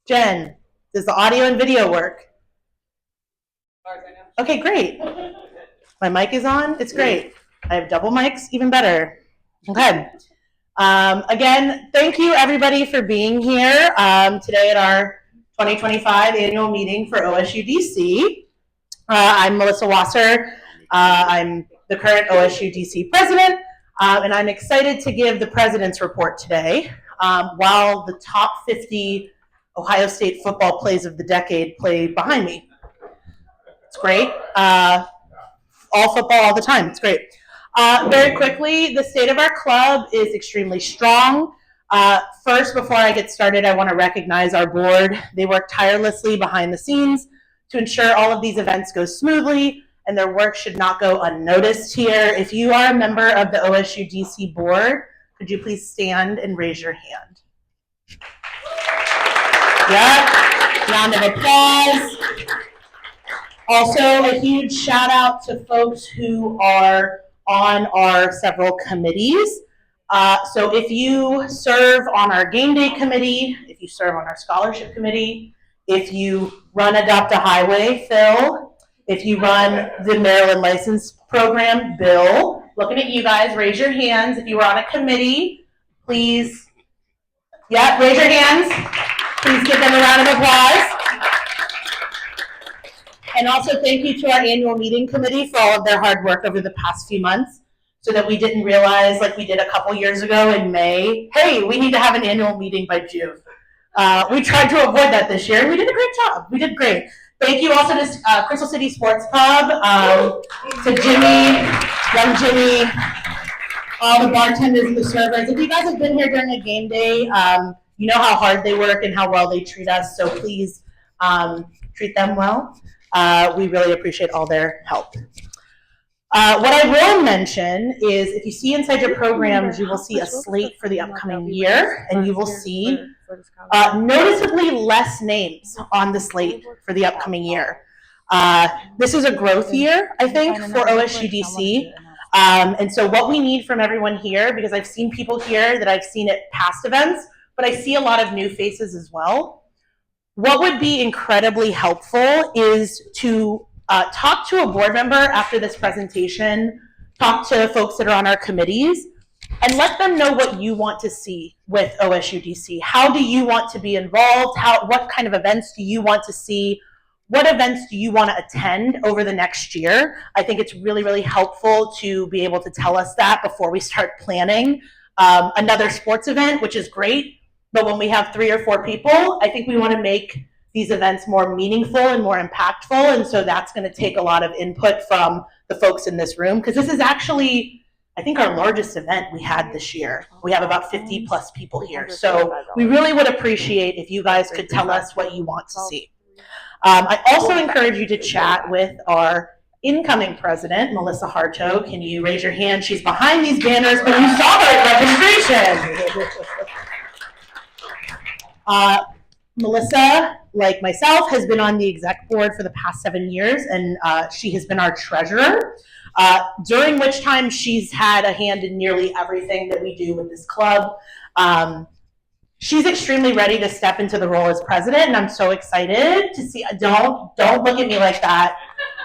Jen, does the audio and video work? Okay, great. My mic is on. It's great. I have double mics, even better. Okay. Again, thank you everybody for being here today at our 2025 annual meeting for OSUDC. I'm Melissa Wasser. I'm the current OSUDC president, and I'm excited to give the president's report today. While the top 50 Ohio State football plays of the decade play behind me. It's great. All football all the time. It's great. Very quickly, the state of our club is extremely strong. First, before I get started, I want to recognize our board. They work tirelessly behind the scenes to ensure all of these events go smoothly, and their work should not go unnoticed here. If you are a member of the OSUDC board, could you please stand and raise your hand? Yeah, round of applause. Also, a huge shout out to folks who are on our several committees. So if you serve on our game day committee, if you serve on our scholarship committee, if you run Adopt a Highway, Phil, if you run the Maryland License Program, Bill, looking at you guys, raise your hands. If you are on a committee, please, yeah, raise your hands. Please give them a round of applause. And also thank you to our annual meeting committee for all of their hard work over the past few months so that we didn't realize, like we did a couple years ago in May, hey, we need to have an annual meeting by June. We tried to avoid that this year, and we did a great job. We did great. Thank you also to Crystal City Sports Pub, to Jimmy, young Jimmy, all the bartenders and the servers. If you guys have been here during a game day, you know how hard they work and how well they treat us, so please treat them well. We really appreciate all their help. What I will mention is if you see inside your programs, you will see a slate for the upcoming year, and you will see noticeably less names on the slate for the upcoming year. This is a growth year, I think, for OSUDC. And so what we need from everyone here, because I've seen people here that I've seen at past events, but I see a lot of new faces as well. What would be incredibly helpful is to talk to a board member after this presentation, talk to folks that are on our committees, and let them know what you want to see with OSUDC. How do you want to be involved? What kind of events do you want to see? What events do you want to attend over the next year? I think it's really, really helpful to be able to tell us that before we start planning another sports event, which is great. But when we have 3 or 4 people, I think we want to make these events more meaningful and more impactful. And so that's going to take a lot of input from the folks in this room, because this is actually, I think, our largest event we had this year. We have about 50 plus people here. So we really would appreciate if you guys could tell us what you want to see. I also encourage you to chat with our incoming president, Melissa Hartog. Can you raise your hand? She's behind these banners, but you saw her at registration. Melissa, like myself, has been on the exec board for the past 7 years, and she has been our treasurer, during which time she's had a hand in nearly everything that we do with this club. She's extremely ready to step into the role as president, and I'm so excited to see. Don't look at me like that.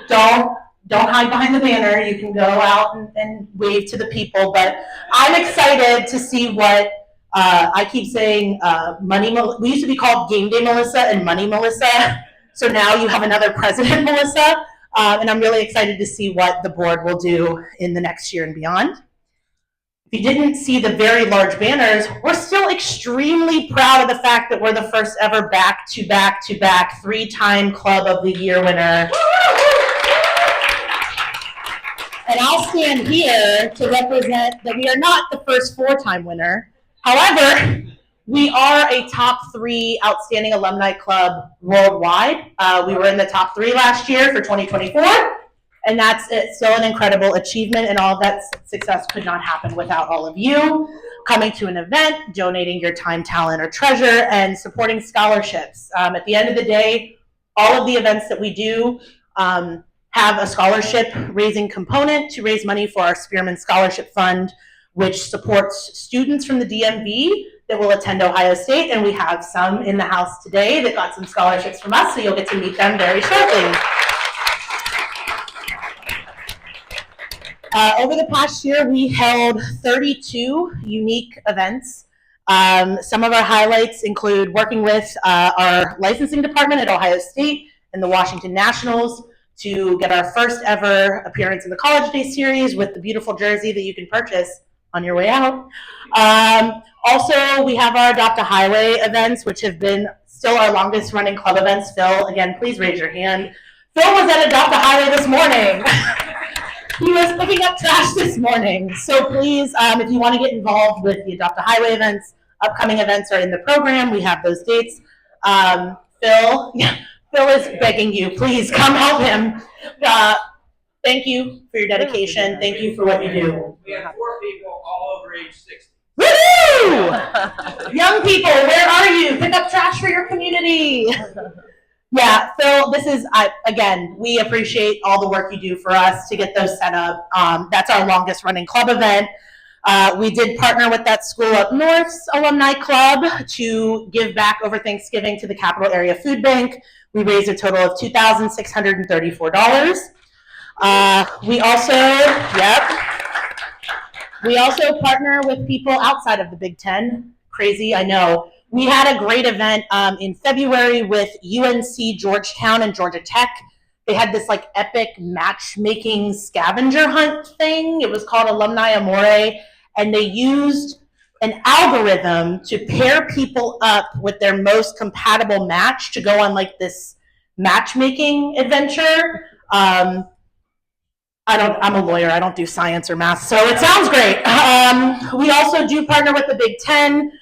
Don't hide behind the banner. You can go out and wave to the people, but I'm excited to see what I keep saying we used to be called Game Day Melissa and Money Melissa. So now you have another president, Melissa. And I'm really excited to see what the board will do in the next year and beyond. If you didn't see the very large banners, we're still extremely proud of the fact that we're the first ever back-to-back 3-time Club of the Year winner. And I'll stand here to represent that we are not the first 4-time winner. However, we are a top 3 outstanding alumni club worldwide. We were in the top 3 last year for 2024, and that's still an incredible achievement, and all of that success could not happen without all of you coming to an event, donating your time, talent, or treasure, and supporting scholarships. At the end of the day, all of the events that we do have a scholarship raising component to raise money for our Spearman Scholarship Fund, which supports students from the DMV that will attend Ohio State, and we have some in the house today that got some scholarships from us, so you'll get to meet them very shortly. Over the past year, we held 32 unique events. Some of our highlights include working with our licensing department at Ohio State and the Washington Nationals to get our first ever appearance in the College Day Series with the beautiful jersey that you can purchase on your way out. Also, we have our Adopt a Highway events, which have been still our longest running club events. Phil, again, please raise your hand. Phil was at Adopt a Highway this morning. He was picking up trash this morning. So please, if you want to get involved with the Adopt a Highway events, upcoming events are in the program. We have those dates. Phil is begging you, please come help him. Thank you for your dedication. Thank you for what you do. We have 4 people all over age 60. Woo! Young people, where are you? Pick up trash for your community. Yeah, Phil, this is, again, we appreciate all the work you do for us to get those set up. That's our longest running club event. We did partner with that school up north's alumni club to give back over Thanksgiving to the Capital Area Food Bank. We raised a total of $2,634. We also partner with people outside of the Big Ten. Crazy, I know. We had a great event in February with UNC Georgetown and Georgia Tech. They had this like epic matchmaking scavenger hunt thing. It was called Alumni Amore, and they used an algorithm to pair people up with their most compatible match to go on like this matchmaking adventure. I'm a lawyer. I don't do science or math, so it sounds great. We also do partner with the Big Ten.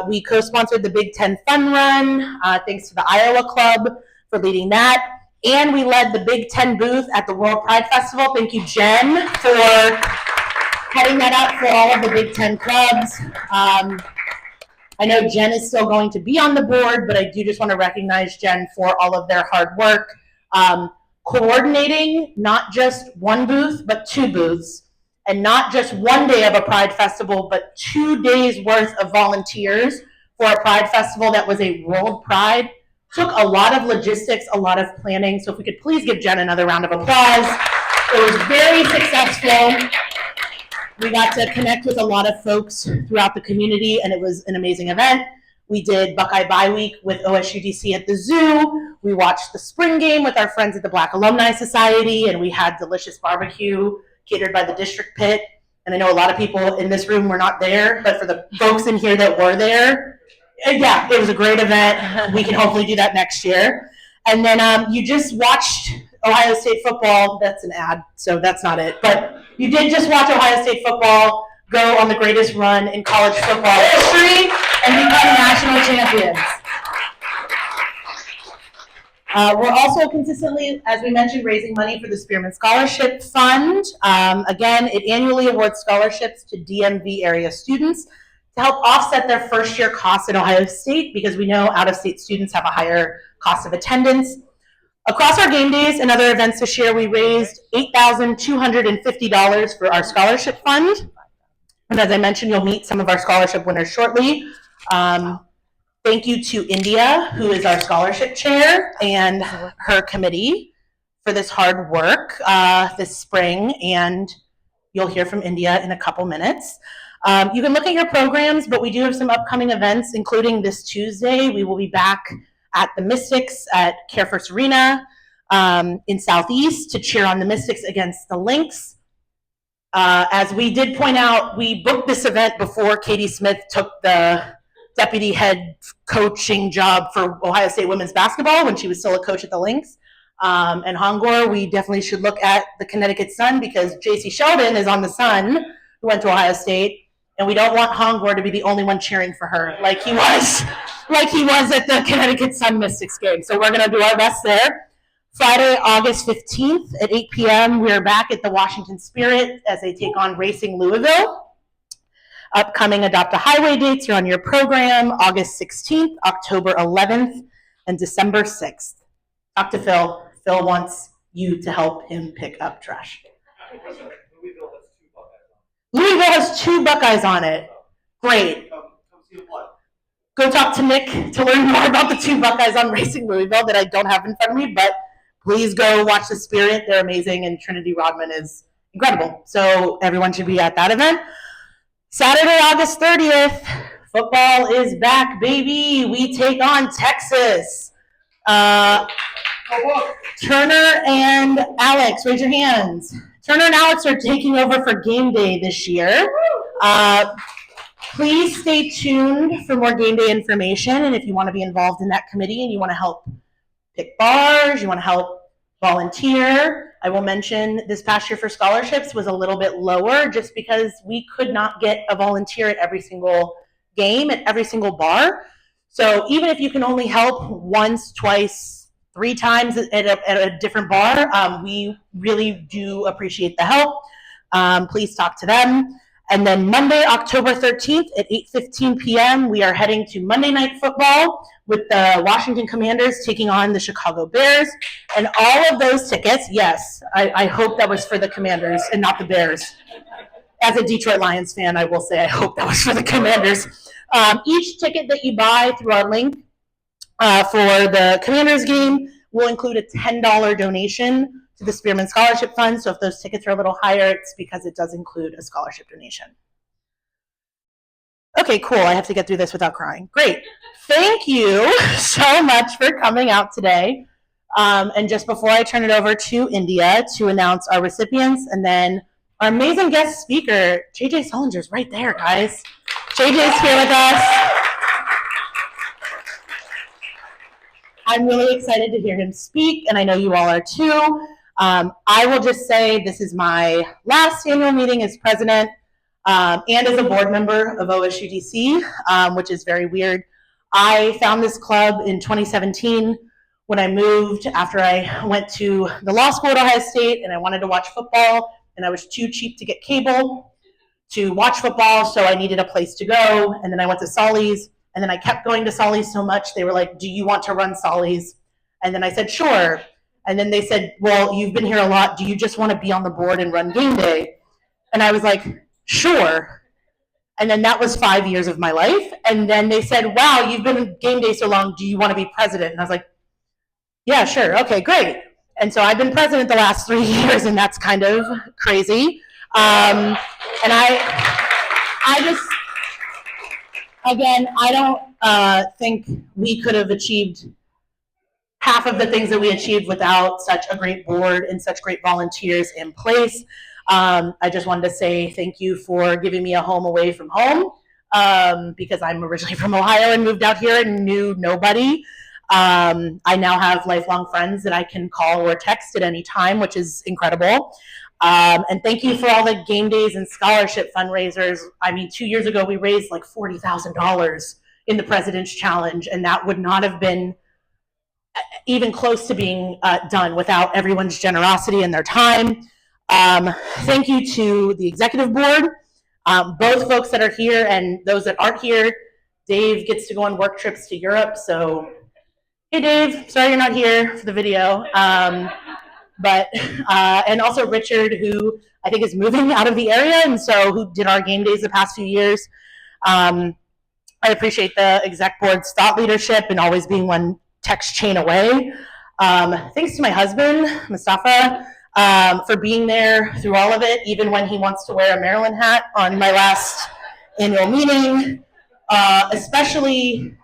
We co-sponsored the Big Ten Fun Run, thanks to the Iowa Club for leading that. And we led the Big Ten booth at the World Pride Festival. Thank you, Jen, for heading that up for all of the Big Ten clubs. I know Jen is still going to be on the board, but I do just want to recognize Jen for all of their hard work. Coordinating not just one booth, but 2 booths, and not just one day of a Pride Festival, but 2 days worth of volunteers for a Pride Festival that was a World Pride. Took a lot of logistics, a lot of planning, so if we could please give Jen another round of applause. It was very successful. We got to connect with a lot of folks throughout the community, and it was an amazing event. We did Buckeye Bye Week with OSUDC at the zoo. We watched the spring game with our friends at the Black Alumni Society, and we had delicious barbecue catered by the District Pit. And I know a lot of people in this room were not there, but for the folks in here that were there, yeah, it was a great event. We can hopefully do that next year. And then you just watched Ohio State football. That's an ad, so that's not it. But you did just watch Ohio State football go on the greatest run in college football history and become national champions. We're also consistently, as we mentioned, raising money for the Spearman Scholarship Fund. Again, it annually awards scholarships to DMV area students to help offset their first year costs at Ohio State, because we know out-of-state students have a higher cost of attendance. Across our game days and other events this year, we raised $8,250 for our scholarship fund. And as I mentioned, you'll meet some of our scholarship winners shortly. Thank you to India, who is our scholarship chair, and her committee for this hard work this spring, and you'll hear from India in a couple minutes. You can look at your programs, but we do have some upcoming events, including this Tuesday. We will be back at the Mystics at Care First Arena in Southeast to cheer on the Mystics against the Lynx. As we did point out, we booked this event before Katie Smith took the deputy head coaching job for Ohio State women's basketball when she was still a coach at the Lynx. And Hongor, we definitely should look at the Connecticut Sun, because JC Sheldon is on the Sun, who went to Ohio State, and we don't want Hongor to be the only one cheering for her like he was at the Connecticut Sun Mystics game. So we're going to do our best there. Friday, August 15th at 8 p.m., we're back at the Washington Spirit as they take on Racing Louisville. Upcoming Adopt a Highway dates are on your program: August 16th, October 11th, and December 6th. Talk to Phil. Phil wants you to help him pick up trash. Louisville has 2 Buckeyes on it. Great. Go talk to Nick to learn more about the two Buckeyes on Racing Louisville that I don't have in front of me, but please go watch the Spirit. They're amazing, and Trinity Rodman is incredible. So everyone should be at that event. Saturday, August 30th, football is back, baby. We take on Texas. Turner and Alex, raise your hands. Turner and Alex are taking over for game day this year. Please stay tuned for more game day information, and if you want to be involved in that committee and you want to help pick bars, you want to help volunteer, I will mention this past year for scholarships was a little bit lower just because we could not get a volunteer at every single game, at every single bar. So even if you can only help once, twice, 3 times at a different bar, we really do appreciate the help. Please talk to them. And then Monday, October 13th at 8:15 p.m., we are heading to Monday Night Football with the Washington Commanders taking on the Chicago Bears. And all of those tickets, yes, I hope that was for the Commanders and not the Bears. As a Detroit Lions fan, I will say I hope that was for the Commanders. Each ticket that you buy through our link for the Commanders game will include a $10 donation to the Spearman Scholarship Fund. So if those tickets are a little higher, it's because it does include a scholarship donation. Okay, cool. I have to get through this without crying. Great. Thank you so much for coming out today. And just before I turn it over to India to announce our recipients, and then our amazing guest speaker, JJ Sullinger's right there, guys. JJ's here with us. I'm really excited to hear him speak, and I know you all are too. I will just say this is my last annual meeting as president and as a board member of OSUDC, which is very weird. I found this club in 2017 when I moved after I went to the law school at Ohio State, and I wanted to watch football, and I was too cheap to get cable to watch football, so I needed a place to go, and then I went to Solly's, and then I kept going to Solly's so much, they were like, do you want to run Solly's? And then I said, sure. And then they said, well, you've been here a lot. Do you just want to be on the board and run game day? And I was like, sure. And then that was 5 years of my life. And then they said, wow, you've been in game day so long. Do you want to be president? And I was like, yeah, sure. Okay, great. And so I've been president the last 3 years, and that's kind of crazy. And I just, again, I don't think we could have achieved half of the things that we achieved without such a great board and such great volunteers in place. I just wanted to say thank you for giving me a home away from home, because I'm originally from Ohio and moved out here and knew nobody. I now have lifelong friends that I can call or text at any time, which is incredible. And thank you for all the game days and scholarship fundraisers. I mean, 2 years ago, we raised like $40,000 in the President's Challenge, and that would not have been even close to being done without everyone's generosity and their time. Thank you to the executive board, both folks that are here and those that aren't here. Dave gets to go on work trips to Europe, so hey Dave, sorry you're not here for the video. And also Richard, who I think is moving out of the area, and so who did our game days the past few years. I appreciate the exec board's thought leadership and always being one text chain away. Thanks to my husband, Mustafa, for being there through all of it, even when he wants to wear a Maryland hat on my last annual meeting. Especially,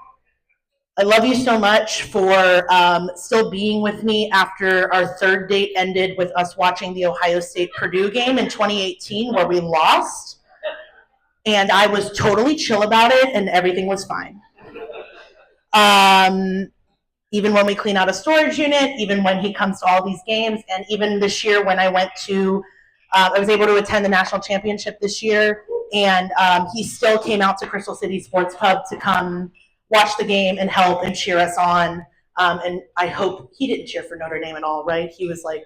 I love you so much for still being with me after our third date ended with us watching the Ohio State-Purdue game in 2018 where we lost. And I was totally chill about it and everything was fine. Even when we clean out a storage unit, even when he comes to all these games, and even this year when I went to, I was able to attend the national championship this year, and he still came out to Crystal City Sports Pub to come watch the game and help and cheer us on. And I hope he didn't cheer for Notre Dame at all, right? He was like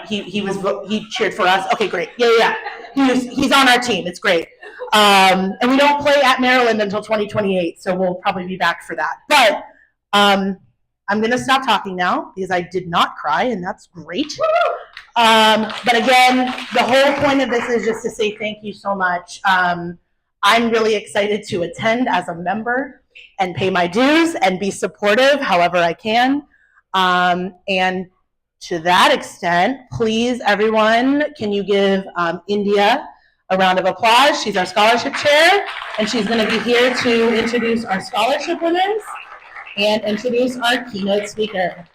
he cheered for us. Okay, great. Yeah. He's on our team. It's great. And we don't play at Maryland until 2028, so we'll probably be back for that. But I'm going to stop talking now because I did not cry, and that's great. But again, the whole point of this is just to say thank you so much. I'm really excited to attend as a member and pay my dues and be supportive however I can. And to that extent, please, everyone, can you give India a round of applause? She's our scholarship chair, and she's going to be here to introduce our scholarship winners and introduce our keynote speaker.